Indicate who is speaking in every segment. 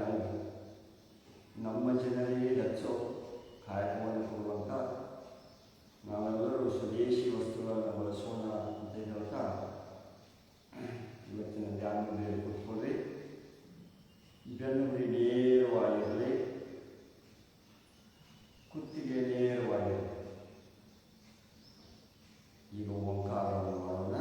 Speaker 1: ನಾವು ನಮ್ಮ ಜನರಿಗೆ ಹೆಚ್ಚು ಕಾಯಕವನ್ನು ಕೊಡುವಂಥ ನಾವೆಲ್ಲರೂ ಸ್ವದೇಶಿ ವಸ್ತುಗಳನ್ನು ಬಳಸೋಣ ಅಂತ ಹೇಳ್ತಾ ಇವತ್ತಿನ ಧ್ಯಾನದಲ್ಲಿ ಕೂತ್ಕೊಳ್ಳಿ. ಬೆನ್ನುಹುರಿ ನೇರವಾಗಿರಲಿ, ಕುತ್ತಿಗೆ ನೇರವಾಗಿರಲಿ. ಈಗ ಓಂಕಾರವನ್ನು ಮಾಡೋಣ.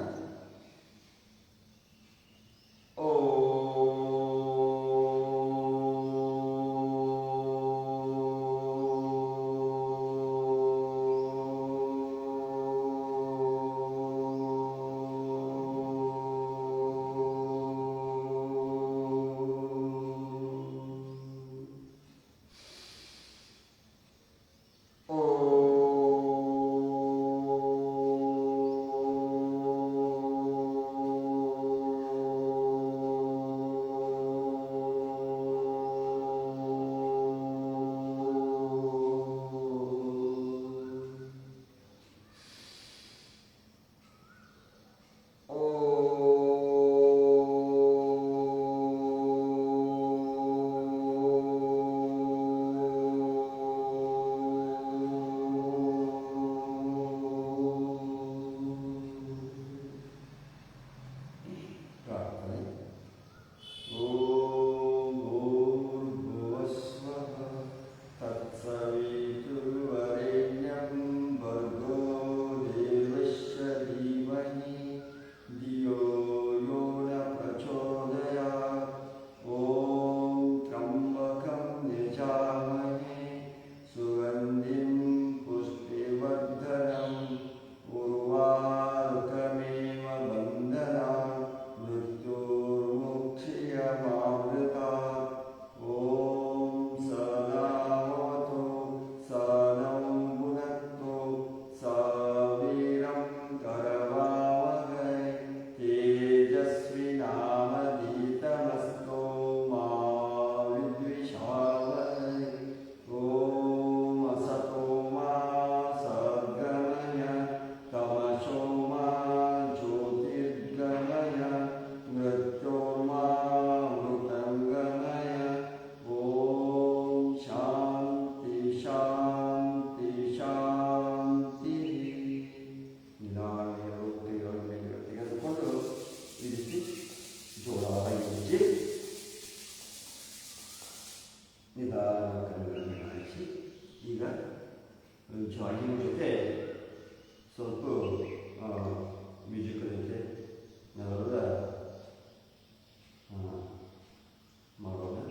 Speaker 1: ಜಾಗಿಂಗ್ ಜೊತೆ ಸ್ವಲ್ಪ ಮ್ಯೂಸಿಕ್ ಜೊತೆ ನಾವೆಲ್ಲ ಮಾಡೋಣ.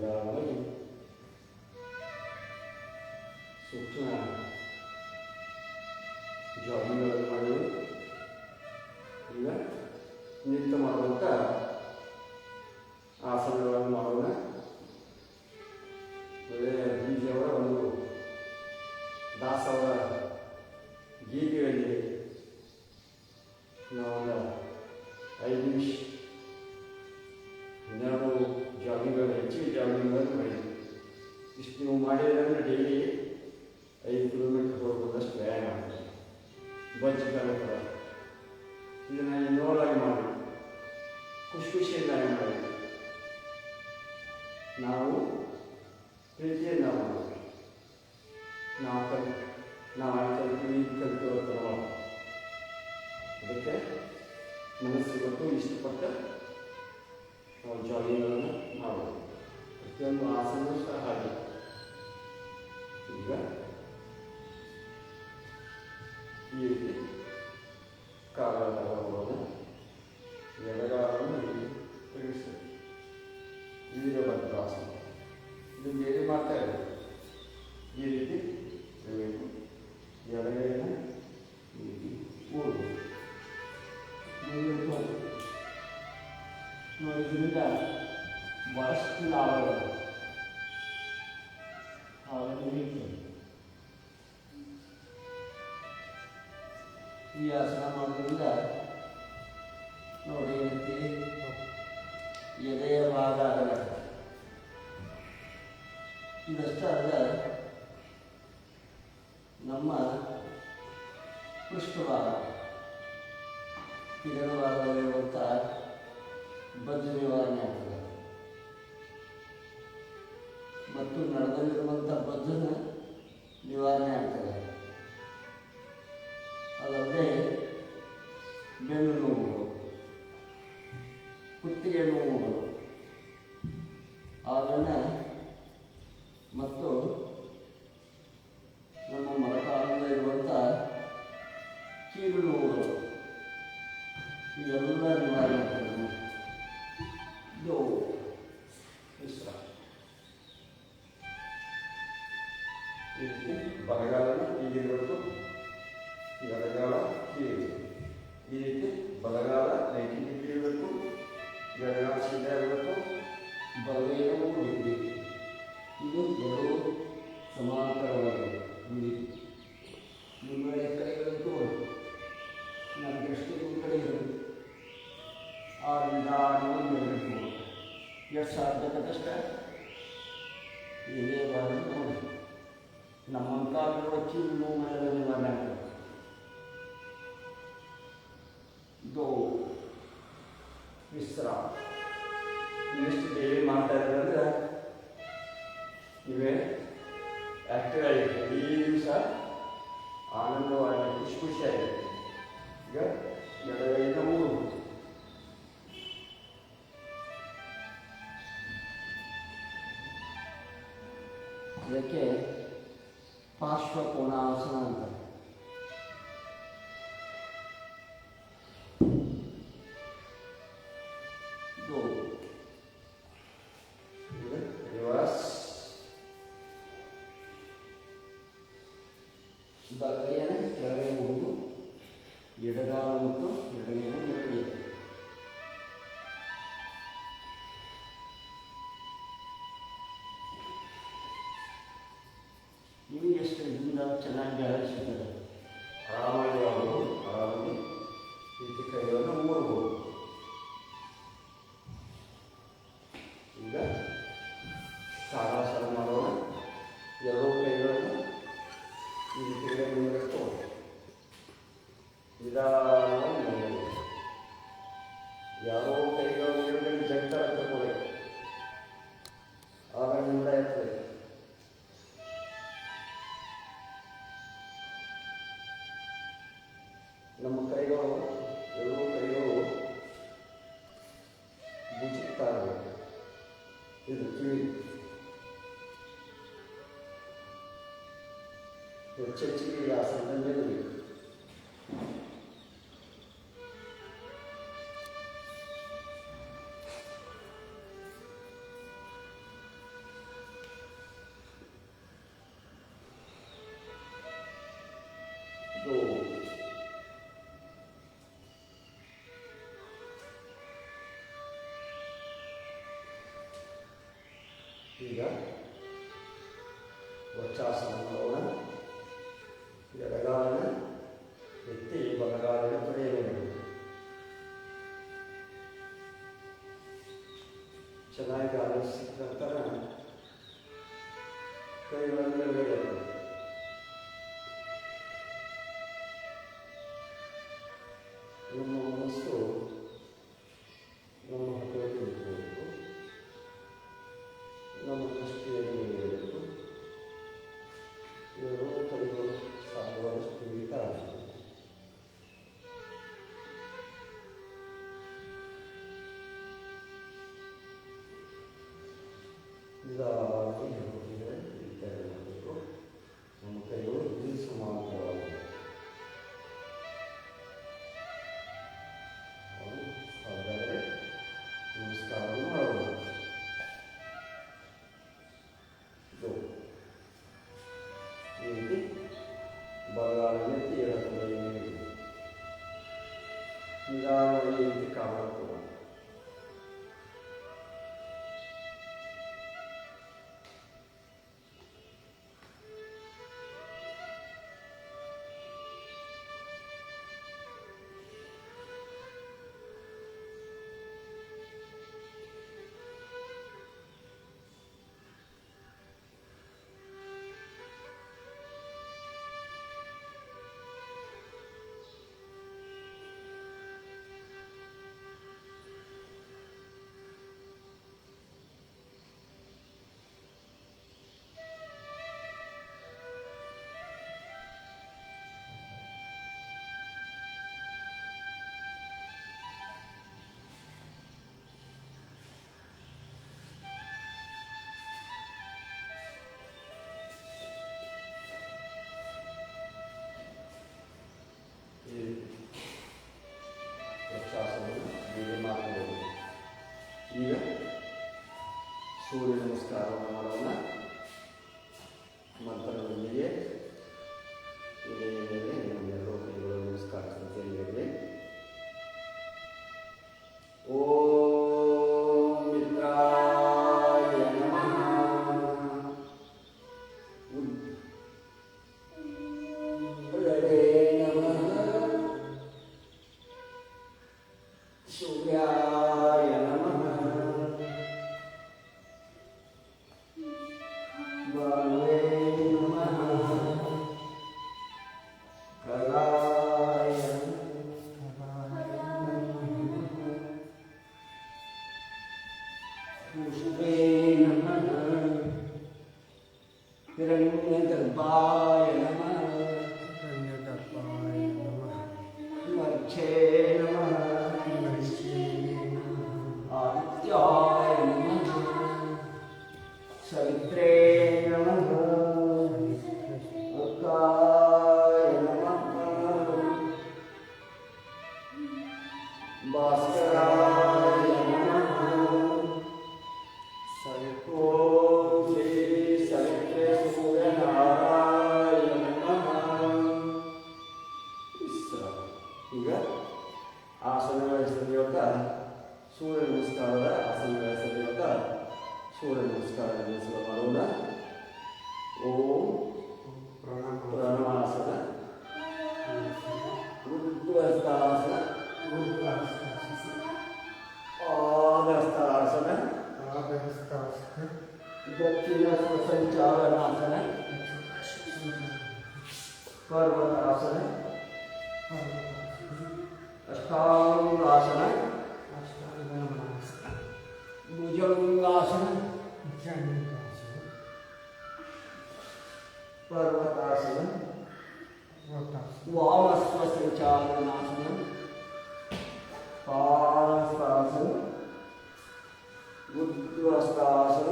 Speaker 1: ನಿಧಾನವಾಗಿ ಸೂಕ್ಷ್ಮ ಜಾಗಿಂಗ್ಗಳನ್ನು ಮಾಡಿದೆ. ಈಗ ನಿತ್ಯ ಮಾಡುವಂಥ ಆಸನಗಳನ್ನು ಮಾಡೋಣ. ಬೀಜಿಯವರ ಒಂದು ದಾಸವರ ಗೀತೆಯಲ್ಲಿ ನಾವೊಂದು 5 ನಿಮಿಷ 12 ಜಾಗಿಂಗ್ಗಳು ಹೆಚ್ಚಿಗೆ ಜಾಗಿಂಗ್ಗಳನ್ನು ಮಾಡಿದ್ವಿ. ಇಷ್ಟು ನೀವು ಮಾಡಿದ್ರೆ ಡೈಲಿ 5 ಕಿಲೋಮೀಟರ್ ಹೋಗ್ಬೋದಷ್ಟು ವ್ಯಾಯಾಮ ಮಾಡ್ತೀವಿ. ಬಜ್ಜುಗಳ ಥರ ಇದನ್ನು ಇನ್ನೋಳಾಗಿ ಮಾಡಿ ಖುಷಿಯಿಂದಾಗಿ ಮಾಡಿ ನಾವು ಪ್ರೀತಿಯಿಂದ ಮಾಡಬೇಕು. ನಾವು ಕಲ್ತೀವಿ ಕಲ್ತಿರೋ ಥರ ಅದಕ್ಕೆ ಮನಸ್ಸು ಗೊತ್ತು ಇಷ್ಟಪಟ್ಟು ನಾವು ಜಾಗಿಂಗ್ಗಳನ್ನು ಮಾಡಬೇಕು. ಪ್ರತಿಯೊಂದು ಆಸನ ಸಹ ಹಾಗೆ. ಈಗ ಈ ರೀತಿ ಕಾಲನ್ನು ತಗೊಳ್ಳೋಣ. ಎಡಗಾಲನ್ನು ಇಲ್ಲಿ ತಿರುಗಿಸ್ಬೇಕು. ವೀರಭದ್ರಾಸನ ಇದು ಬೇರೆ ಮಾಡ್ತಾ ಇರೋದು. ಈ ರೀತಿ ಇರಬೇಕು. ಎಡಗೈನ ಈ ರೀತಿ ಓಡಬೇಕು. ಇದರಿಂದ ಬಹಳಷ್ಟು ಲಾಭಗಳು ಈ ಆಸನ ಮಾಡೋದ್ರಿಂದ ನೋಡಿ ಎದೆಯ ಭಾಗ ಆಗಲ್ಲ. ಇದಷ್ಟೇ ಅಲ್ಲ, ನಮ್ಮ ಪೃಷ್ಠಭಾಗ ಇದರ ಭಾಗದಲ್ಲಿರುವಂಥ ಬಜ್ಜು ನಿವಾರಣೆ ಆಗ್ತದೆ ಮತ್ತು ನಡದಲ್ಲಿರುವಂಥ ಬಜ್ಜನ ನಿವಾರಣೆ ಆಗ್ತದೆ. ಅದಲ್ಲದೆ ಬೆನ್ನು ನೋವುಗಳು, ಕುತ್ತಿಗೆ ನೋವುಗಳು ಅದನ್ನು ಮತ್ತು ನಮ್ಮ ಮೊಳಕಾಲದಲ್ಲಿರುವಂಥ ಕೀಲು ನೋವುಗಳು ಇವೆಲ್ಲ ನಿವಾರಣೆ ಆಗ್ತದೆ. ಇದು ವಿಶ್ರಾಮ. ಈ ರೀತಿ ಬಲಗಾಲನ ಹೀಗಿರಬೇಕು. ಎಡಗಾಲ ಹೀಗೆ ಈ ರೀತಿ ಬಲಗಾಲ 90 ಡಿಗ್ರಿ ಇರಬೇಕು. ಎಡಗಾಲ ಸೀದಾ ಇರಬೇಕು. ಬಲಗೈನ ಹೋಗಬೇಕು. ಇದು ಎರಡು ಸಮಾಂತರವಾಗಿದೆ. ಈ ರೀತಿ ನಿಮ್ಮ ಕೈಗಳಂತೂ ನನ್ನ ದೃಷ್ಟಿ ನಿಮ್ಮ ಕಡೆ ಇರಬೇಕು. ನಿಧಾನವಾಗಿ ಇರಬೇಕು. ಎಷ್ಟು ಸಾಧ್ಯಕ್ಕಷ್ಟ ಇದೇ ಭಾಗ ನೋಡಿ. ನಮ್ಮ ಕಾಲುಗಳ ಕೀಲು ನೋವು ನಿವಾರಣೆ ಆಗ್ತದೆ. ಇದು ವಿಶ್ರಾಮ. ಇವೆಷ್ಟು ಡೈಲಿ ಮಾಡ್ತಾ ಇರೋದಂದ್ರೆ ಇವೇ ಆ್ಯಕ್ಟಿವ್ ಆಗಿದೆ. ಈ ದಿವಸ ಆನಂದವಾಗಿ ಖುಷಿಯಾಗಿದೆ. ಈಗ ಎಡಗೈನ ಮೂರು ಇದಕ್ಕೆ ಪಾರ್ಶ್ವಕೋನಾಸನ ಅಂತಾರೆ. ರಿವರ್ಸ್ ಬಲಗೈನ ಕೆಳಗೆ ಹೋಗುವುದು. ಎಡಗಾಲ ಮತ್ತು ಎಡಗೈನ ಕೆಳಗೆ. ನೀವು ಎಷ್ಟು ಇದರಿಂದ ಚೆನ್ನಾಗಿ ಗಾಳಿ ಸಿಗ್ತದೆ. ಆರಾಮಾಗಿ ಆಗೋದು. ಆರಾಮಾಗಿ ರೀತಿ ಕೈಗಳನ್ನು ಮೂಡಬಹುದು. ಈಗ ತಾಡಾಸನ ಮಾಡೋಣ. ಎರಡೂ ಕೈಗಳನ್ನು ಈ ರೀತಿ ಮುಂದಕ್ಕೆ ನಿಧಾನವಾಗಿ ಮಾಡಬೇಕು. ಯಾರೋ ಕೈಗಳು ನೀರಿನಲ್ಲಿ ಜಂಟ ತಗೊಳ್ಬೇಕು. ಆಗ ನಿಂದ ಇರ್ತದೆ. ನಮ್ಮ ಕೈಗಳು ಎರಡೂ ಕೈಗಳು ಬುಚ್ಚುತ್ತಾ ಇರಬೇಕು. ಇದು ಕಿವಿ ಹೆಚ್ಚೆಚ್ಚಿಗೆ ಆಸನದಲ್ಲಿ ಇರಬೇಕು. ವಜ್ರಾಸನ ಮಾಡೋಣ. ಎಡಗಾಲನ ಎತ್ತಿ ಬಲಗಾಲಿನ ತೊಡೆಯ ಮೇಲೆ ಚೆನ್ನಾಗಿ ಆಲಿಸಿದ ನಂತರ ಕೈಗಳನ್ನು ಮೇಲೆ ನಮ್ಮ ಮನಸ್ಸು ನಮ್ಮ ಹೃದಯಕ್ಕೆ ಇಟ್ಕೋಬೇಕು. ನಮ್ಮ ದೃಷ್ಟಿಯನ್ನು ಇಡಬೇಕು. ಇವರು ಕೈಗಳು ಸಾಧ್ಯವಾದಷ್ಟು ಹಿಡಿತ ನಿಧಾನವಾಗಿ ಹಿಡಿತಾ ಇರಬೇಕು. ನಮ್ಮ ಕೈಗಳು ಇದು ಸಮಾಂತರವಾಗಿದೆ. ಹಾಗಾದರೆ ನಮಸ್ಕಾರವನ್ನು ಮಾಡೋಣ. ಈ ರೀತಿ ಬಲಗಾಲನ್ನು ಎತ್ತಿ ಎಡಗಡೆಯ ಮೇಲೆ ನಿಧಾನವಾಗಿ ಈ ರೀತಿ ಕಾಪಾಡ್ಕೊಳ್ಳೋಣ. ಈಗ ಸೂರ್ಯ ನಮಸ್ಕಾರವನ್ನು ಮಾಡೋಣ. ಮಂತ್ರದೊಂದಿಗೆ ಎದೆ ಮೇಲೆ ನಮ್ಮೆಲ್ಲರೂ ಕೈಗಳು ನಮಸ್ಕಾರ ಸ್ಥಿತಿಯಲ್ಲಿರಲಿ. ಓಂ ಮಿತ್ರಾಯ ನಮಃ. ಉಳ್ಳಡೆ ನಮಃ. ಸೂರ್ಯಾಯ ನಮಃ. ಭಾನುವೇ ನಮಃ. ಖಗಾಯ ಕುಸುಮೇ ನಮಃ. ಹಿರಣ್ಯಗರ್ಭಾಯ ನಮಃ. ಮರ್ಚೇ ನಮಃ. ಆದಿತ್ಯಾಯ ನಮಃ. ಸವಿತ್ರೇ ನಮಃ. ಅರ್ಕಾಯ ನಮಃ. ಭಾಸ್ಕರಾಯ ನಮಃ. ಓಂ ಶ್ರೀ ಸವಿತ್ರೇ ಸೂರ್ಯನಾರಾಯಣ ನಮಃ. ಈಗ ಆಸನಗಳ ಹೆಸರಿರುವಂಥ ಸೂರ್ಯ ನಮಸ್ಕಾರದ ಆಸನಗಳ ಹೆಸರಿರುವಂಥ ಸೂರ್ಯ ನಮಸ್ಕಾರ ಮಾಡೋಣ. ಓಂ ಪ್ರಣವಾಸನ, ಉದ್ವಸ್ತಾಸನ, ಆದಸ್ತಾಸನ, ದಕ್ಷಿಣ ಸಂಚಾಲನಾಸನ, ಪರ್ವತಾಸನ, ಅಷ್ಟಾಂಗಾಸನ, ಭುಜಂಗಾಸನ, ಪರ್ವತಾಸನ, ವಾಮಸ್ವ ಸಂಚಾಲನಾಸನ, ಪಾದಸ್ಥಾಸನ, ಉದ್ವಸ್ತಾಸನ,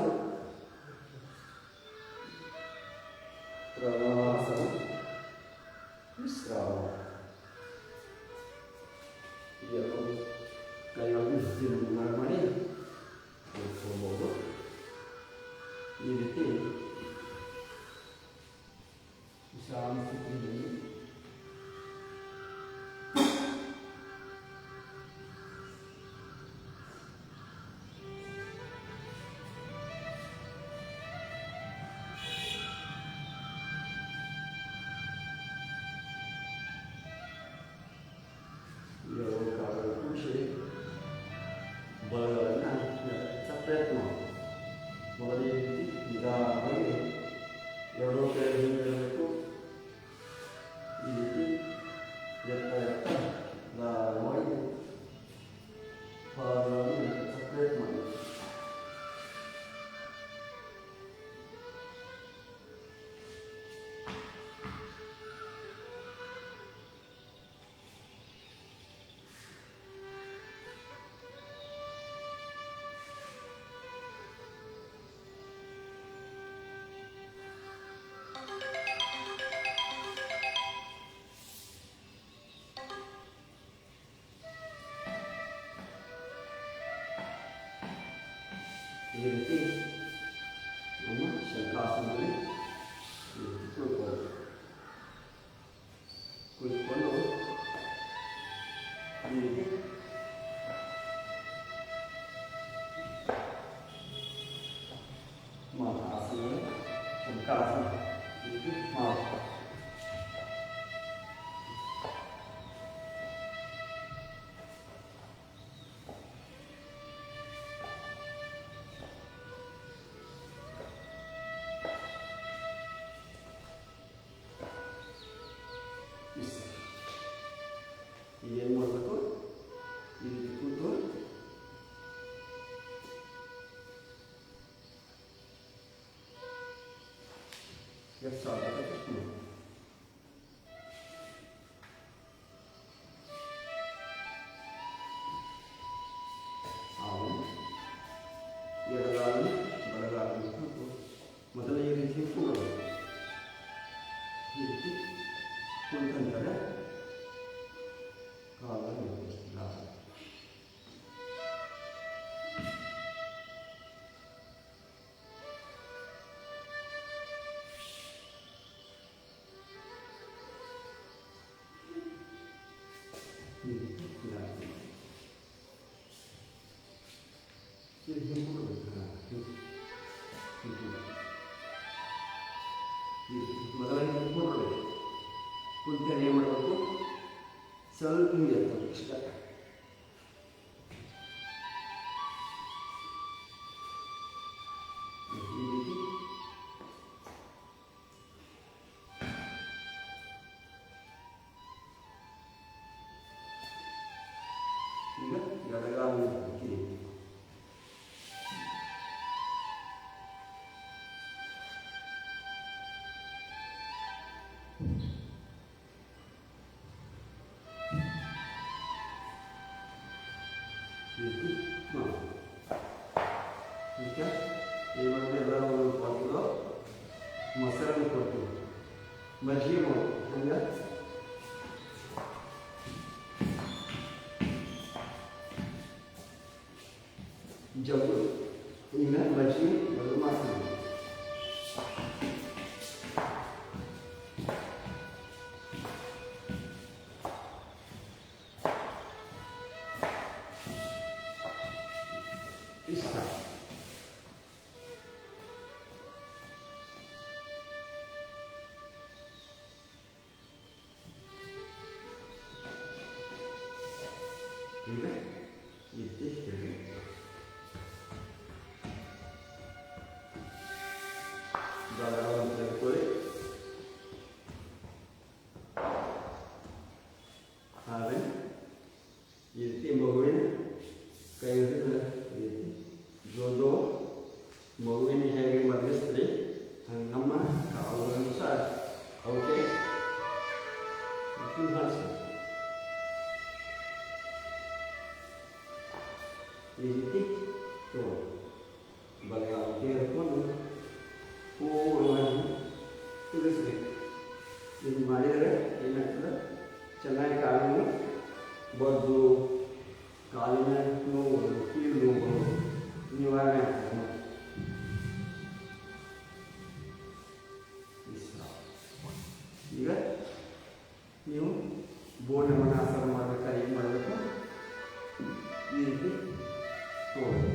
Speaker 1: ಪ್ರಣವಾಸನ, ವಿಶ್ರಾಮ. ಕೈಯನ್ನು ನಿರ್ಮಾಣ ಮಾಡಿ ಕೂತ್ಕೋಬಹುದು. ಈ ರೀತಿ ವಿಶ್ರಾಮ ಸ್ಥಿತಿಯಲ್ಲಿ ಈ ರೀತಿ ನಮ್ಮ ಶಂಖಾಸನದಲ್ಲಿ ಕುಳಿತುಕೊಂಡು ಈ ರೀತಿ ಆಸನ ಶಂಖಾಸನ ಈ ರೀತಿ ಮಾಡಬೇಕು. ಏನು ಮಾಡಬೇಕು? ಈ ರೀತಿ ಕೂತು ಎಷ್ಟು ಆಗಬೇಕು ನಾವು ಎಡಗಾಲು ಬಲಗಾಲು ಮೊದಲ ಈ ರೀತಿ ಕೂಡಬೇಕು. ಈ ರೀತಿ ಕುಳಿತಂತಾರೆ ಕಾಲನ್ನು ಮೊದಲನೇ ಕೂಡಬೇಕು. ಕುಂತೇನೆ ಏನು ಮಾಡಬೇಕು? ಸ್ವಲ್ಪ ಹಿಂಗೆ ಇರ್ತದೆ ಇಷ್ಟ. ಈ ರೀತಿ ಈಗ ಎಡಗಾಲು ಹಾಕಿ ಈಗ ಏನಾದರೂ ಎಲ್ಲರೂ ಕೊಡ್ತೀವೋ ಮೊಸರನ್ನು ಕೊಡ್ತೀವಿ, ಮಜ್ಜಿಗೆ ಮಾಡ್ತೀವಿ. ಹಂಗೆ ಜಗ್ಗು ಈಗ ಮಜ್ಜಿಗೆ ಅದು ಮಾಡ್ತೀವಿ. ಇಷ್ಟ ಈಗ ಇತ್ತೀಚೆಗೆ ಬಲವನ್ನು ತೆಗೆದುಕೊಳ್ಳಿ. ಆಮೇಲೆ ಈ ರೀತಿ ಮಗುವಿನ ಕೈ ಹಿಡಿದು ಈ ರೀತಿ ಜೋದು ಮಗುವಿನ ಹೇಗೆ ಮಲಗಿಸ್ತೀರಿ ಹಂಗೆ ನಮ್ಮ ಕಾಲುಗಳನ್ನು ಸಹ ಅವಕ್ಕೆ ಹಾರಿಸಿ ಈ ರೀತಿ ತಗೊಳ್ಳಿ. ಬಲಗಾಲಕ್ಕೆ ಹಿಡ್ಕೊಂಡು ಪೂರ್ಣವಾಗಿ ಕುದಿಸ್ಬೇಕು. ಇದು ಮಾಡಿದರೆ ಏನಾಗ್ತದೆ? ಚೆನ್ನಾಗಿ ಕಾಲನ್ನು ಬಡ್ದು ಕಾಲಿನ ನೋವು ಕೀಲು ನೋವು ನಿವಾರಣೆ ಆಗ್ತದೆ. ಈಗ ನೀವು ಬೋಧವನಾಸನ ಮಾಡಬೇಕಾದ್ರೆ ಏನು ಮಾಡಬೇಕು? ಈ ರೀತಿ ತಗೊಳ್ಳಿ.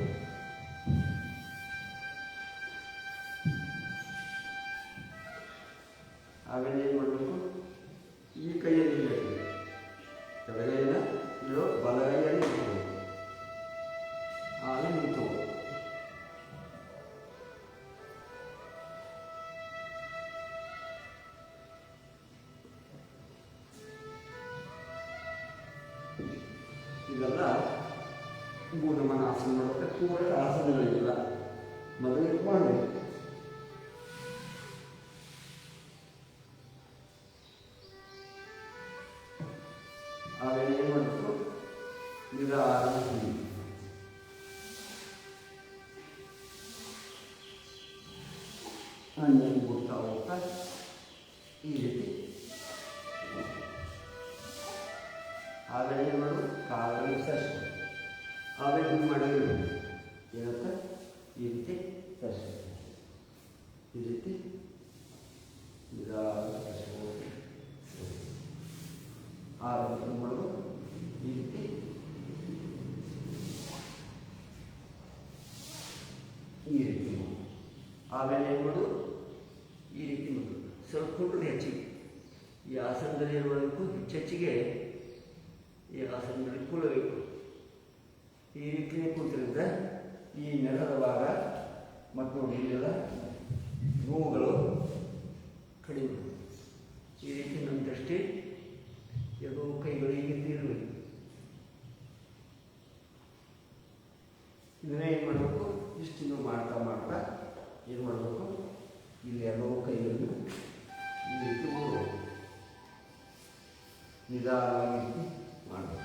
Speaker 1: ಆಮೇಲೆ ಏನು ಮಾಡಬೇಕು? ಈ ಕೈಯಲ್ಲಿ ಇಡಬೇಕು, ಎಡಗೈನ ಇಲ್ಲೋ ಬಲಗೈಯಲ್ಲಿ ಇಡಬೇಕು. ಆಮೇಲೆ ನಿಂತು ಇದೆಲ್ಲ ಬೋಧಮನ ಆಸನ ಮಾಡುತ್ತೆ. ಪೂರ್ಣ ಆಸನಗಳಿಲ್ಲ, ಮೊದಲಿಗೆ ಮಾಡಬೇಕು. ಆಮೇಲೆ ಏನು ಮಾಡಬೇಕು? ನಿಧಾನವಾಗಿ ನೀರು ಬಿಡ್ತಾ ಹೋಗ್ತಾ ಈ ರೀತಿ. ಆಮೇಲೆ ಏನು ಮಾಡೋದು? ಕಾಲನ್ನು ಸರಿಸ್ಬೇಕು. ಆಮೇಲೆ ಹಿಂಗೆ ಮಾಡಿದ್ರೆ ಏನಂತ ಈ ರೀತಿ ತರಿಸ್ಬೇಕು. ಈ ರೀತಿ ನಿಧಾನವಾಗಿ ತರಿಸ್ಬೋದು. ಆಮೇಲೆ ಮಾಡೋದು ಈ ರೀತಿ ಆಮೇಲೆ ಏನು ಮಾಡೋದು ಈ ರೀತಿ ಮಾಡೋದು. ಸ್ವಲ್ಪ ಕುಂಟು ಹೆಚ್ಚಿಗೆ ಈ ಆಸನದಲ್ಲಿ ಇರುವುದಕ್ಕೂ ಹೆಚ್ಚೆಚ್ಚಿಗೆ ಈ ಆಸನದಲ್ಲಿ ಕುಳಬೇಕು. ಈ ರೀತಿಯೇ ಕೂತಿರಿಂದ ಈ ನೆಲದ ಭಾಗ ಮತ್ತು ಇಲ್ಲೆಲ್ಲ ನೋವುಗಳು ಕಡಿಮೆ. ಈ ರೀತಿ ನಮ್ಮ ದೃಷ್ಟಿ ಎರಡೂ ಕೈಗಳಿಗೆ ತೀರಬೇಕು. ಇದನ್ನೇ ಏನು ಮಾಡಬೇಕು, ಇಷ್ಟು ಮಾಡ್ತಾ ಮಾಡ್ತಾ ಏನು ಮಾಡಬೇಕು, ಇಲ್ಲಿ ಎರಡೂ ಕೈಗಳನ್ನು ಈ ರೀತಿ ಹೋಗಬೇಕು. ನಿಧಾನವಾಗಿ ಮಾಡಬೇಕು.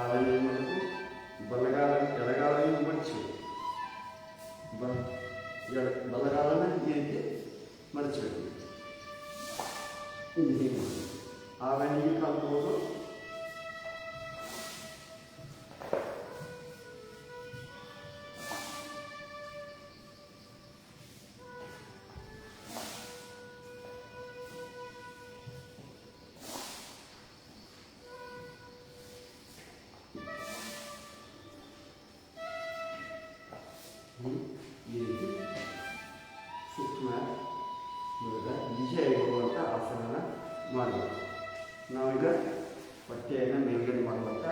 Speaker 1: ಆಮೇಲೆ ಏನು ಮಾಡಬೇಕು, ಬಲಗಾಲ ಎಡಗಾಲನ್ನು ಮಡಚಬೇಕು. ಬಲಗಾಲನ ಈ ರೀತಿ ಮಡಚಬೇಕು. ಹೀಗೆ ಮಾಡಿ ಆಮೇಲೆ ಈ ಕಲ್ತ್ಬೋದು. ಈ ರೀತಿ ಸೂಕ್ಷ್ಮ ವಿಜಯವಾಗುವಂಥ ಆಸನ ಮಾಡಬೇಕು. ನಾವೀಗ ಹೊಟ್ಟೆಯನ್ನು ಮೇಲ್ಗಡೆ ಮಾಡುವಂಥ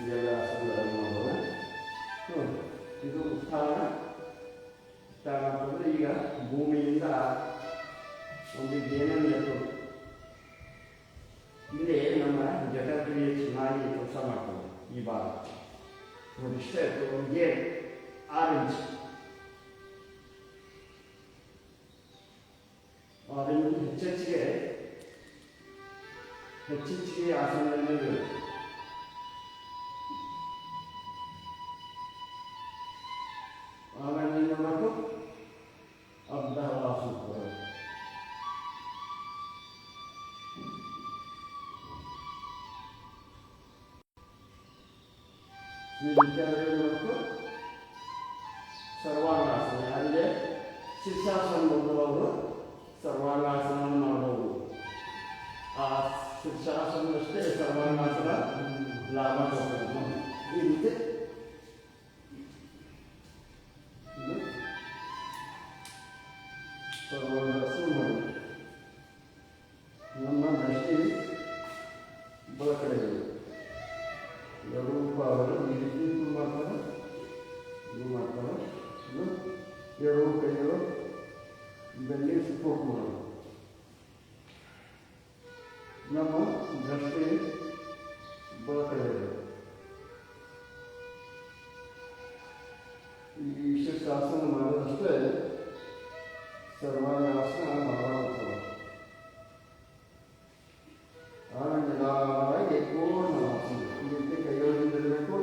Speaker 1: ಇದೆಲ್ಲ ಆಸನಗಳನ್ನು ಮಾಡ್ಬೋದು. ಇದು ಉತ್ಥಾನ ಅಂತಂದರೆ ಈಗ ಭೂಮಿಯಿಂದ ಒಂದು ಏನನ್ನು ಎತ್ತೋದು. ಇಲ್ಲಿ ನಮ್ಮ ಜಠರಕ್ರಿಯೆ ಚೆನ್ನಾಗಿ ಕೆಲಸ ಮಾಡ್ತದೆ. ಈ ಭಾಗ ನೋಡಿ ಇಷ್ಟೇ ಒಂದು 6 ಇಂಚ್ 6 ಇಂಚ್ ಹೆಚ್ಚೆಚ್ಚಿಗೆ ಆಸನದಲ್ಲಿ ಇರಬೇಕು. ಆಮೇಲೆ ಏನು ಮಾಡಬೇಕು, ಅರ್ಧ ಆಸನ ಈ ರೀತಿಯಾಗಿ ಮಾಡಬೇಕು. ಸರ್ವಾಂಗಾಸನ ಅಲ್ಲೇ ಶೀರ್ಷಾಸನ ಬಂದವರು ಸರ್ವಾಂಗಾಸನವನ್ನು ಮಾಡಬಹುದು. ಆ ಶೀರ್ಷಾಸನದಷ್ಟೇ ಸರ್ವಾಂಗಾಸನ ಲಾಭ ಕೊಡಬೇಕು. ಈ ರೀತಿ ಸರ್ವಾಂಗಾಸನ ಮಾಡಿ ನಮ್ಮ ದೃಷ್ಟಿ ಬಲ ಕಡೆ ಎರಡೂ ಪಾದಗಳು ಈ ರೀತಿ ಮಾಡ್ತಾರೆ. ಇದು ಮಾಡ್ತಾರೆ. ಎರಡೂ ಕೈಗಳು ಬೆಲ್ಲಿ ಸಪೋರ್ಟ್ ಮಾಡೋದು. ನಮ್ಮ ದೃಷ್ಟಿ ಬಲ ಕಡೆ ಈ ಶೀರ್ಷಾಸನ ಮಾಡೋದಷ್ಟೇ ಸರ್ವಾಂಗಾಸನ ಮಾಡಬಹುದು. ಆಮೇಲೆ ನಿಧಾನವಾಗಿ ಪೂರ್ಣ ಆಸನ ಈ ರೀತಿ ಕೈಗಳಿಂದಿರಬೇಕು.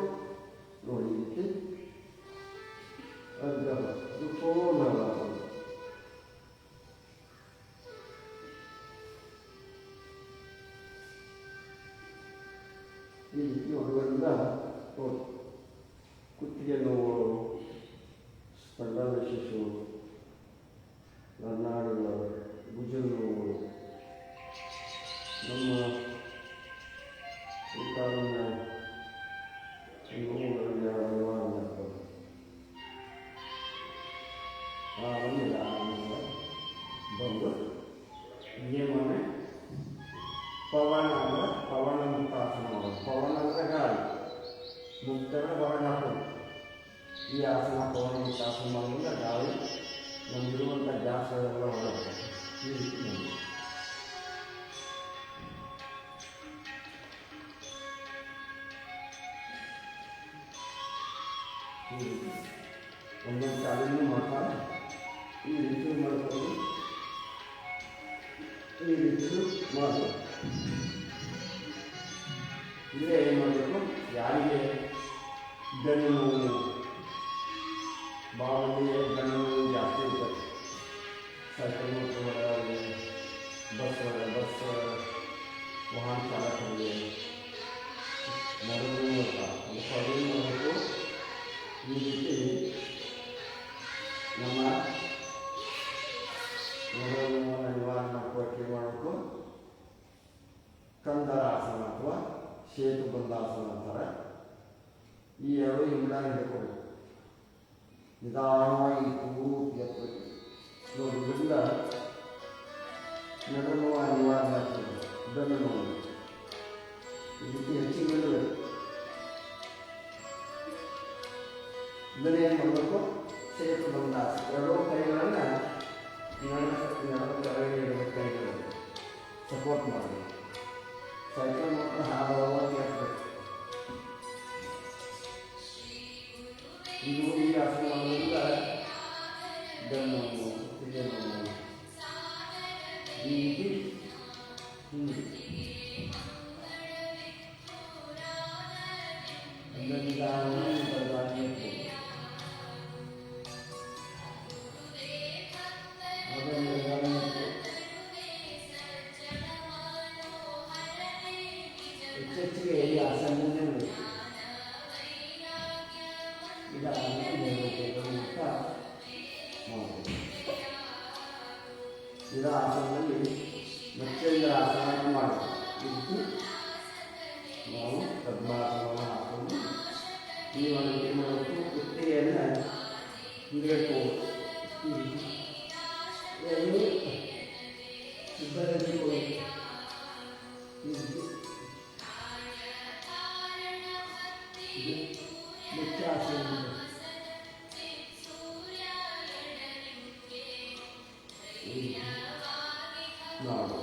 Speaker 1: ನೋಡಿ ಈ ರೀತಿ ಅದು ಪೂರ್ಣ ಆಸನ. ಈ ರೀತಿ ಮಾಡೋದ್ರಿಂದ ಕುತ್ತಿಗೆ ನೋವು, ಸ್ಪಂದನಶಿಶು, ನನ್ನಾಡುಗಳು, ಭುಜ ನೋವು, ನಮ್ಮ ಕಾಲಿನ ನೋವುಗಳಿಂದ ನಿವಾರಣೆ ಆಗ್ತದೆ. ಆಮೇಲೆ ಬಂದು ನಿಯಮನೆ ಪವನ ಅಂದರೆ ಪವನ ಮುಕ್ತಾಸನ ಮಾಡೋದು. ಪವನ ಅಂದರೆ ಗಾಳಿ, ಮುಕ್ತ ಅಂದರೆ ಹೊರಗೆ ಹಾಕೋದು. ಈ ಆಸನ ಪವನ ಮುಕ್ತಾಸನ ಮಾಡೋದ್ರಿಂದ ಗಾಳಿ ನಮಗಿರುವಂಥ ಗ್ಯಾಸ್ಗಳೆಲ್ಲ ಹೊರಗೆ ಈ ರೀತಿ ನೋಡಿ. ಒಂದೊಂದು ಕಾಲಿನೂ ಮಾಡ್ತಾರೆ. ಈ ರೀತಿ ಮಾಡ್ಕೊಂಡು ಈ ರೀತಿ ಮಾಡಬೇಕು. ಇಲ್ಲೇ ಏನು ಮಾಡಬೇಕು, ಯಾರಿಗೆ ಬೆನ್ನು ನೋವು, ಬಾವಲಿಗೆ ಬೆನ್ನು ನೋವು ಜಾಸ್ತಿ ಇರ್ತದೆ, साइकिल बस वाहन चालक ನಡೆದು ಮಾಡಬೇಕು. ಈ ರೀತಿ ನಮ್ಮ ನಡುವಿನ ನಿವಾರಣೆ ಮಾಡ್ಕೊಳ್ಳೋಕೆ ಮಾಡಬೇಕು. ಕಂದರಾಸನ ಅಥವಾ ಸೇತು ಬಂದಾಸನ ಅಂತಾರೆ. ಈ ಎರಡು ಹಿಂಗಾಗಿ ಹಿಡ್ಕೋಬೇಕು. ನಿಧಾನವಾಗಿ ಪೂರ್ತಿ ಎತ್ತಬೇಕು. ನೋಡಿ, ಇದರಿಂದ ನಡು ನೋವು ನಿವಾರಣೆ ಆಗ್ತದೆ. ಬೆನ್ನು ನೋವು ಈ ರೀತಿ ಹೆಚ್ಚಿಗೆ ಇಡಬೇಕು. ಇದನ್ನು ಏನು ಮಾಡಬೇಕು? ಸೇತು ಬಂದಾಸ. ಎರಡೂ ಕೈಗಳನ್ನು ಕೆಳಗೆ ಇಡಬೇಕು. ಕೈಗಳನ್ನು ಸಪೋರ್ಟ್ ಮಾಡಬೇಕು. ಸೈಕಲ್ ಮಾತ್ರ ಹಾಗಾಗಿ ಹಾಕಬೇಕು. ಇದು ಈ ಆಸನದಿಂದ ಬೆನ್ನು ನೋವು, ಕುತ್ತಿಗೆ ನೋವು ಈ ರೀತಿ ಹೆಚ್ಚೆಚ್ಚಿಗೆ ಈ ಆಸನದಿಂದ ಇದ ಆಸನದಲ್ಲಿ ಮತ್ತೆಂದು ಆಸನ ಮಾಡಬೇಕು. ಈ ರೀತಿ ನಾವು ಪದ್ಮಾಸನವನ್ನು ಹಾಕೊಂಡು ಈ ಒಂದು ಏನು ಮಾಡಬೇಕು? ಕುತ್ತಿಗೆಯನ್ನು ಹಿಂಗಟ್ಟು ಈ ರೀತಿ ಸಿದ್ಧಗೊಳಿಸಿಕೊಳ್ಳಬೇಕು. ಈ ರೀತಿ ಮುಖ್ಯ ಆಸನ ನಾವು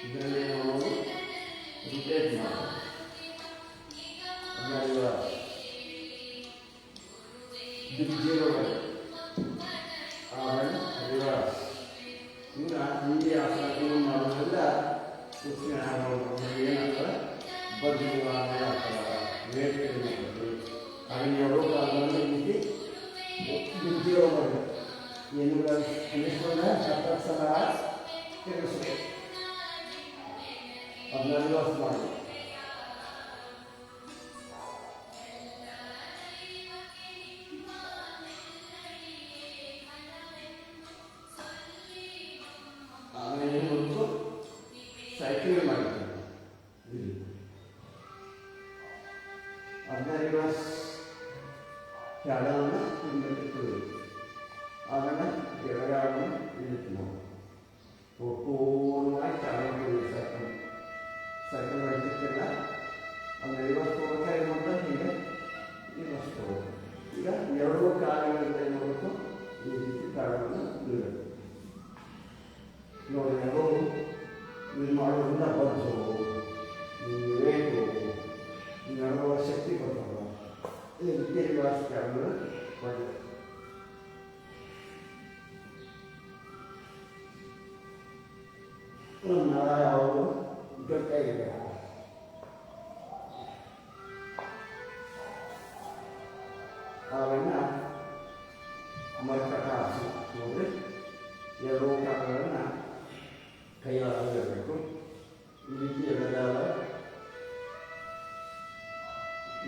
Speaker 1: ಇದರಲ್ಲಿ ನಾವು ರಿಪೇರ್ ಮಾಡೋದು. ಆಮೇಲೆ ರಿವರ್ಸ್. ಈಗ ಹಿಂದಿ ಆಸನ ಮಾಡೋದ್ರಿಂದ ಏನಾಗ್ತದೆ? ಬಡ್ಡಿ ನಿವಾರಣೆ ಆಗ್ತದೆ. ವೇಟ್ ಕಡಿಮೆ ಆಗ್ತದೆ. ಹಾಗೆ ಎರಡು ಕಾಲದಲ್ಲಿ ಈ ರೀತಿ ಬಿದ್ದಿರೋ ಮಾಡಬೇಕು. ಏನು ಅನಿಸ್ಕೊಂಡ್ರೆ 7 ಸಲ ತಿರುಗಿಸ್ಬೇಕು. ಅದನ್ನ ರಿವರ್ಸ್ ಮಾಡಬೇಕು. ಆಮೇಲೆ ಒಂದು ಸೈಕ್ಲಿಂಗ್ ಮಾಡಿದ್ದೀವಿ. ಅದನ್ನ ರಿವರ್ಸ್ ಎಡವನ್ನು ಹಿಂದಕ್ಕೆ ತುಳಿಬೇಕು. ಆಮೇಲೆ ಎಡಗಾಲನ್ನು ಇಳಿತು ನಾವು ಪೂರ್ಣವಾಗಿ ಚಾಲನೆ ಸೈಕಲ್ ಹೊಡಿತಿರ್ತಿಲ್ಲ. ಅಂದರೆ ರಿವರ್ಸ್ ಹೋಗೋಕೆ ಏನು ಮಾಡ್ತಾರೆ? ಹೀಗೆ ರಿವರ್ಸ್ ಹೋಗೋದು. ಈಗ ಎರಡೂ ಕಾಲುಗಳಿಂದ ಏನು ಮಾಡಬೇಕು? ಈ ರೀತಿ ಕಾಲವನ್ನು ಇಡಬೇಕು. ನೋಡಿ, ನಾವು ಇದು ಮಾಡೋದ್ರಿಂದ ಬಸ್ಸು ವೇಟು ನಡುವ ಶಕ್ತಿ ಕೊಡ್ತಾರೆ. ಈ ರೀತಿ ರಿವರ್ಸ್ ಕಾಲನ್ನು ಹೊಡೆಯಬೇಕು. ನರ ಯಾವುದು ಗಟ್ಟಿಯಾಗಿದೆ. ಆಮೇಲೆ ಮರ್ಕಟ ಆಸನ. ನೋಡ್ರಿ, ಎರಡೂ ಕಾಲುಗಳನ್ನು ಕೈಯಾಗಿರಬೇಕು. ಈ ರೀತಿ ಎಡಗಾಲ,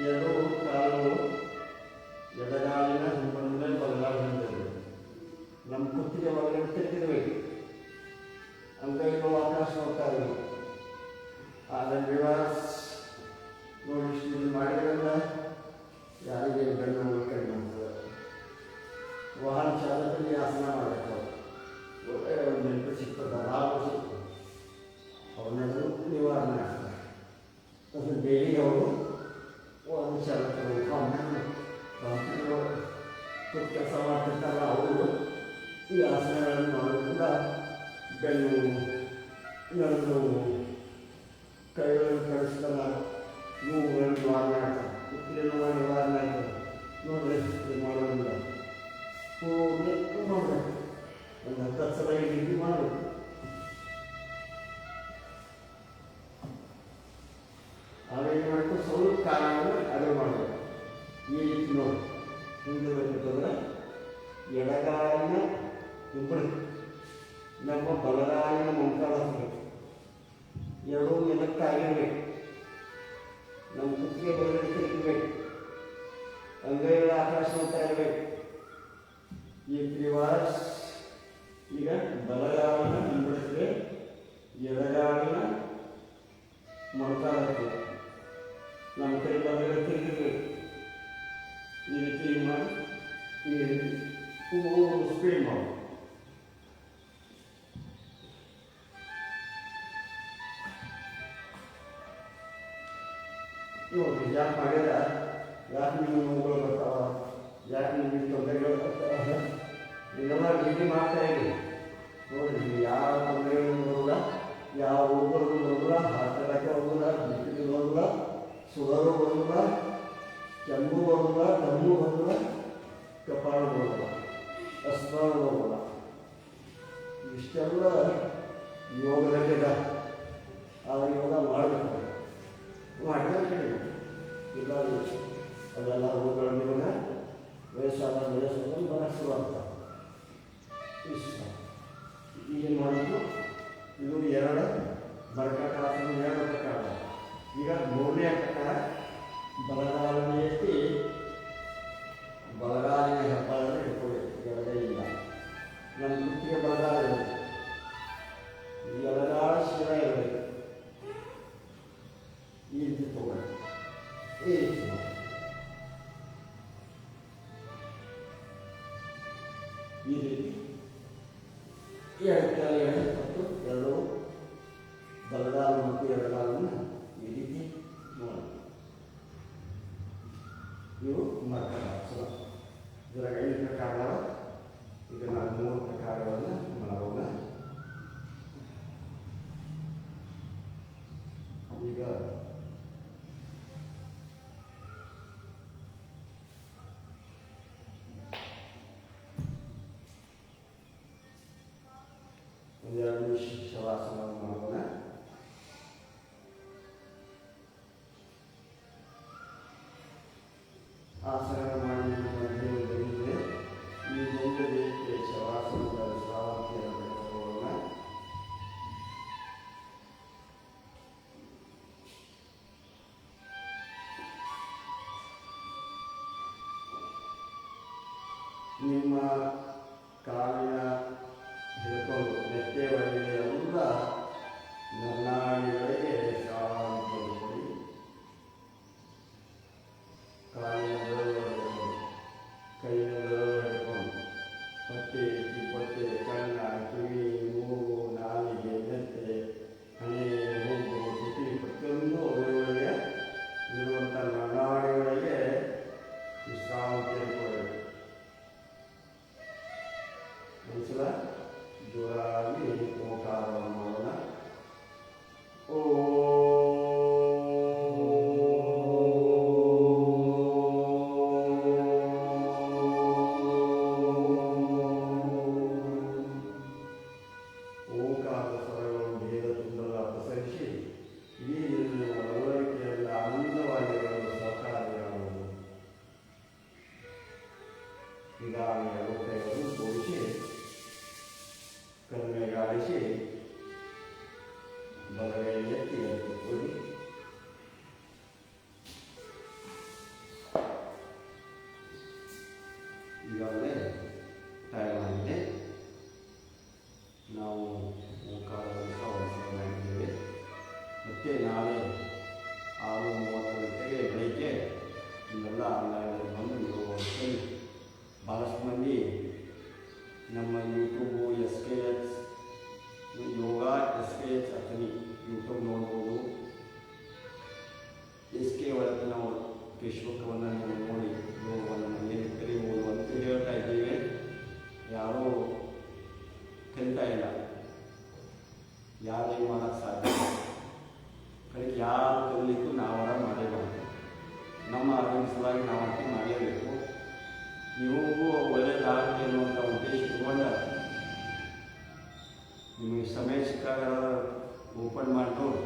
Speaker 1: ಎರಡೂ ಕಾಲುಗಳು ಎಡಗಾಲಿನ ಹಿಂಬಂದ ಬಲಗಾಲ ಹೊಂದಿರಬೇಕು. ನಮ್ಮ ಕುತ್ತಿಗೆ ಒಳಗಡೆ ತಿರುಗಿರಬೇಕು. ಅಂಗೈಗಳು ಆಕಾಶ ಹೋಗ್ತಾ ಇರಬೇಕು. ಆದರೆ ರಿವರ್ಸ್ ನೋಡಿ, ಇದು ಮಾಡಿದ್ರಿಂದ ಯಾರಿಗೆ ಬೆನ್ನು ಕಡಿಮೆ ಆಗ್ತದೆ. ವಾಹನ ಚಾಲಕರಿಗೆ ಆಸನ ಮಾಡಬೇಕು. ಒಳ್ಳೆಯ ಒಂದು ನೆನಪು ಸಿಗ್ತದೆ, ಲಾಭ ಸಿಗ್ತದೆ. ಅವನ್ನೆಲ್ಲ ನಿವಾರಣೆ ಆಗ್ತದೆ. ಅದು ಡೈಲಿ ಅವರು ವಾಹನ ಚಾಲಕರು ಕಂಪನಿಗಳು ಕೆಲಸ ಮಾಡ್ತಿರ್ತಾರಲ್ಲ, ಅವರು ಈ ಆಸನಗಳನ್ನು ಮಾಡೋದ್ರಿಂದ ಬೆನ್ನು ನಡುವು ಕೈಗಳನ್ನು ಕಳಿಸ್ತಾರ ನೋವುಗಳನ್ನು ನಿವಾರಣೆ ಆಗ್ತದೆ. ಕುತ್ತಿಗೆ ನೋವು ನಿವಾರಣೆ ಆಗ್ತದೆ. ನೋಡ್ರಿ, ಮಾಡೋದ್ರಿಂದ ಪೂರ್ತಿ ಮಾಡಬೇಕು. ಒಂದು 10 ಸಲ ಈ ರೀತಿ ಮಾಡಬೇಕು. ಆಮೇಲೆ ಮಾಡಬೇಕು? ಬಲಗಾಲಿನ ಹಿಂಬಳಿ ನಮ್ಮ ಬಲಗಾಲಿನ ಮೊಣಕಾಲು ಎರಡೂ ನೆಲಕ್ಕಾಗಿರ್ಬೇಕು. ನಮ್ಮ ಕುತ್ತಿಗೆ ಬಲಗಡೆ ಇರಬೇಕು. ಅಂಗೈಗಳ ಆಕಾಶ ಅಂತ ಇರಬೇಕು. ಈ ತ್ರಿವಾಸ್ ಈಗ ಬಲಗಾಲಿನ ಹಿಂಬಳಿಸಿದೆ, ಎಡಗಾಲಿನ ಮೊಣಕಾಲು ನಮ್ಮ ಕೈ ಬಲಗಡೆ ತಿರುಗಿರ್ಬೇಕು. ಈ ರೀತಿ ಮಾಡಿ ಈ ರೀತಿ ಸ್ಪೀಡ್ ಮಾಡಿ ನೋಡಿ. ಯಾಕೆ ಮಾಡಿದ, ಯಾಕೆ ನೀವು ನೋವುಗಳು ಬರ್ತಾವ, ಯಾಕೆ ನಿಮಗೆ ತೊಂದರೆಗಳು ಬರ್ತಾವ, ಇದೆಲ್ಲ ರೀತಿ ಮಾಡ್ತಾ ಇರಿ. ನೋಡಿ, ಯಾವ ತೊಂದರೆಗಳು ಬರೋಲ್ಲ, ಯಾವ ರೋಗಗಳು ಬರೋಲ್ಲ, ಹಾರ್ಟ್ ಅಟ್ಯಾಕ್ ಬರೋಲ್ಲ, ಬಿ ಬರೋಲ್ಲ, ಶುಗರು ಬರೋಲ್ಲ, ಕೆಮ್ಮು ಬರೋಲ್ಲ, ದಮ್ಮು ಬರೋಲ್ಲ, ಕಪಾಳ ಬರೋಲ್ಲ, ಅಸ್ಮಾನ ಬರೋಲ್ಲ. ಇಷ್ಟೆಲ್ಲ ಯೋಗದಲ್ಲಿದೆ. ಆ ಯೋಗ ಮಾಡಬೇಕು. ಮಾಡಿದ್ರೆ ಇಲ್ಲ ಅದೆಲ್ಲ ರೋಗಗಳ ವಯಸ್ಸಾದ ವಯಸ್ಸನ್ನು ಬರೋಕ್ಕೆ ಶುರು ಆಗ್ತವೆ. ಇಷ್ಟ ಈಗೇನು ಮಾಡೋದು, ಇದು ಎರಡು ಬರ್ಕಟ್ಟಾಸನ, ಎರಡು ಪ್ರಕಾರ. ಈಗ ಮೂರನೇ ಪ್ರಕಾರ ಬಲಗಾಲನೆ ಎತ್ತಿ ಬಲಗಾಲಿನ ಹೆಬ್ಬಾಳನ್ನು ಇಟ್ಕೊಳ್ಬೇಕು. ಎಡಗೈ ಇಲ್ಲ, ನಮ್ಮ ಕುತ್ತಿಗೆ ಬಲಗಾಲ ಇರಬೇಕು, ಎಡಗಾಲ ಶಿರ ಇರಬೇಕು. ಈ ರೀತಿ ತಗೊಳ್ಳಿ. ಈ ರೀತಿ ಈ ರೀತಿ ಮತ್ತು ಎರಡು ಬಲಗಾಲು ಮತ್ತು ಎಡಗಾಲನ್ನು ಈ ರೀತಿ ನೋಡಿ. ಇವು ಮರ್ಕಟಾಸನ. ಇದರ 5 ಪ್ರಕಾರಗಳ. ಈಗ ನಾವು 3 ಪ್ರಕಾರಗಳನ್ನು ಮಾಡೋಣ. ಈಗ ಒಂದೆರಡು ನಿಮಿಷ ಶವಾಸನವನ್ನು ಮಾಡೋಣ. ಆಸನ ಮಾಡಿ ಬಂದಿದೆ. ಈ ದೇಹಕ್ಕೆ ಶವಾಸನದ ವಿಶ್ರಾಂತಿಯನ್ನು ತಗೊಳ್ಳೋಣ. ನಿಮ್ಮ ಕಾಲಿನ ಹಿಡ್ಕೊಂಡು ನೆಟ್ಟೆವರೆಗೆ ಎಲ್ಲ ನನ್ನಾಡಿಗಳಿಗೆ ಶಾಂತಿ ಕೊಡಿ. ಕಾಲಿನ ಬೆರಳುಗಳು, ಕೈಯ ಬೆರಳುಗಳು ಹಿಡ್ಕೊಂಡು ಹೊಟ್ಟೆ, ಕಿಬ್ಬೊಟ್ಟೆ, ಕಣ್ಣ, ಕಿವಿ, ಮೂಗು, ನಾಲಿಗೆ, ಮೆತ್ತೆ, ಹಣೆ, ಮೂಗು, ತುಟಿ ಪ್ರತಿಯೊಂದು ಅವರೊಳಗೆ ಇರುವಂಥ ನನ್ನಾಡಿಗಳಿಗೆ ವಿಶ್ರಾಂತಿಯನ್ನು ಕೊಡಬೇಕು. ಒಂದ್ಸಲ ಜೋರಾಗಿ ಓಂಕಾರವನ್ನು ಮಾಡೋಣ. ಓ ಓಂಕಾರದ ಸ್ವರಗಳನ್ನು ದೇಹದ ತುಂಬೆಲ್ಲ ಪಸರಿಸಿ ಇಡೀ ನಡವಳಿಕೆಯಲ್ಲಿ ಆನಂದವಾಗಿರಲು ಸಹಕಾರಿಯಾಗುವುದು. ನಿಧಾನ ಕೈಗಳನ್ನು ಜೋಡಿಸಿ ಕಣ್ಮೆಗಾಡಿಸಿ ಬಲಗೈ ಎತ್ತಿ ಎತ್ತುಕೊಳ್ಳಿ. ಈಗಾಗಲೇ ಟೈಮ್ ಆಗಿದೆ. ನಾವು ಓಂಕಾರವನ್ನು ಮಾಡಿದ್ದೇವೆ. ಮತ್ತೆ ನಾಳೆ 6:30 ಗಂಟೆಗೆ ಬೆಳಗ್ಗೆ ಇವೆಲ್ಲ ಆನ್ಲೈನಲ್ಲಿ ಬಂದು ಭಾಳಷ್ಟು ಮಂದಿ ನಮ್ಮ ಯೂಟ್ಯೂಬು SKH ಯೋಗ SKH ಅಥಣಿ ಯೂಟ್ಯೂಬ್ ನೋಡ್ಬೋದು. SK ಒಳಗೆ ನಾವು ಫೇಸ್ಬುಕ್ಕನ್ನು ನೀವು ನೋಡಿ ಯೋಗವನ್ನು ಏನು ಕಲಿಬೋದು ಅಂತ ಹೇಳ್ತಾ ಇದ್ದೀವಿ. ಯಾರೂ ಕಲಿತಾ ಇಲ್ಲ, ಯಾರು ಮಾಡೋಕ್ಕೆ ಸಾಧ್ಯ ಇಲ್ಲ. ಕಲಿಕೆ ಯಾರು ಕಲಿಲಿಕ್ಕೂ ನಾವರ ಮಾಡಲೇಬಾರ್ದು. ನಮ್ಮ ಆರೋಗ್ಯ ಸಲುವಾಗಿ ನಾವಂತೂ ಮಾಡಲೇಬೇಕು. ನಿಮಗೂ ಒಳ್ಳೆಯದಾಗಲಿ ಅನ್ನುವಂಥ ಉದ್ದೇಶ ಇಟ್ಕೊಂಡ ನಿಮಗೆ ಸಮಯ ಸಿಕ್ಕಾಗ ಓಪನ್ ಮಾಡಿ ನೋಡಿ.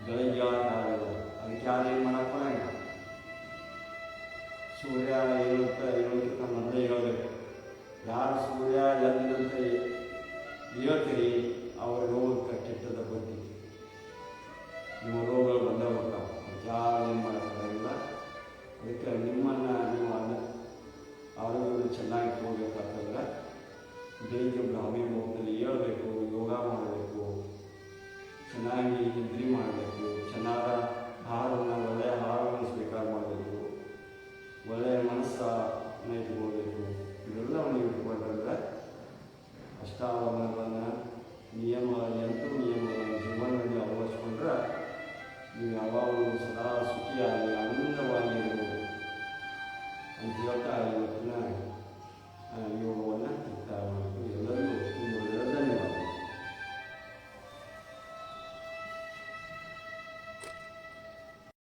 Speaker 1: ಬೆಳಗ್ಗೆ ಆಗಲ್ಲ, ಅದಕ್ಕೆ ಯಾರು ಏನು ಮಾಡೋಕ್ಕೆ ಬರೋಂಗಿಲ್ಲ. ಸೂರ್ಯ ಏಳೋದಕ್ಕಿಂತ ಮೊದಲೇ ಹೇಳಬೇಕು. ಯಾರು ಸೂರ್ಯ ಎದ್ದಂತ ಹೇಳ್ತೀರಿ ಅವ್ರ ರೋಗಕ್ಕೆ ಕೆಟ್ಟದ ಬುದ್ಧಿ. ನಿಮ್ಮ ರೋಗಗಳು ಬಂದ ಬರ್ತಾವೆ, ಯಾರು ಏನು ಮಾಡೋಕ್ಕಾಗಿಲ್ಲ. ಅದಕ್ಕೆ ನಿಮ್ಮನ್ನು ನೀವು ಆರೋಗ್ಯವನ್ನು ಚೆನ್ನಾಗಿ ಇಟ್ಕೋಬೇಕಾಗ್ತಂದ್ರೆ ಡೈಲಿ ಬ್ರಾಹ್ಮಿ ಮುಹೂರ್ತದಲ್ಲಿ ಹೇಳ್ಬೇಕು, ಯೋಗ ಮಾಡಬೇಕು, ಚೆನ್ನಾಗಿ ನಿದ್ರೆ ಮಾಡಬೇಕು, ಚೆನ್ನಾದ ಆಹಾರವನ್ನು ಒಳ್ಳೆಯ ಆಹಾರವನ್ನು ಸ್ವೀಕಾರ ಮಾಡಬೇಕು, ಒಳ್ಳೆಯ ಮನಸ್ಸನ್ನು ಇಟ್ಕೊಳ್ಬೇಕು. ಇದೆಲ್ಲವನ್ನು ಇಟ್ಕೊಂಡ್ರೆ ಅಷ್ಟಾವನ್ನ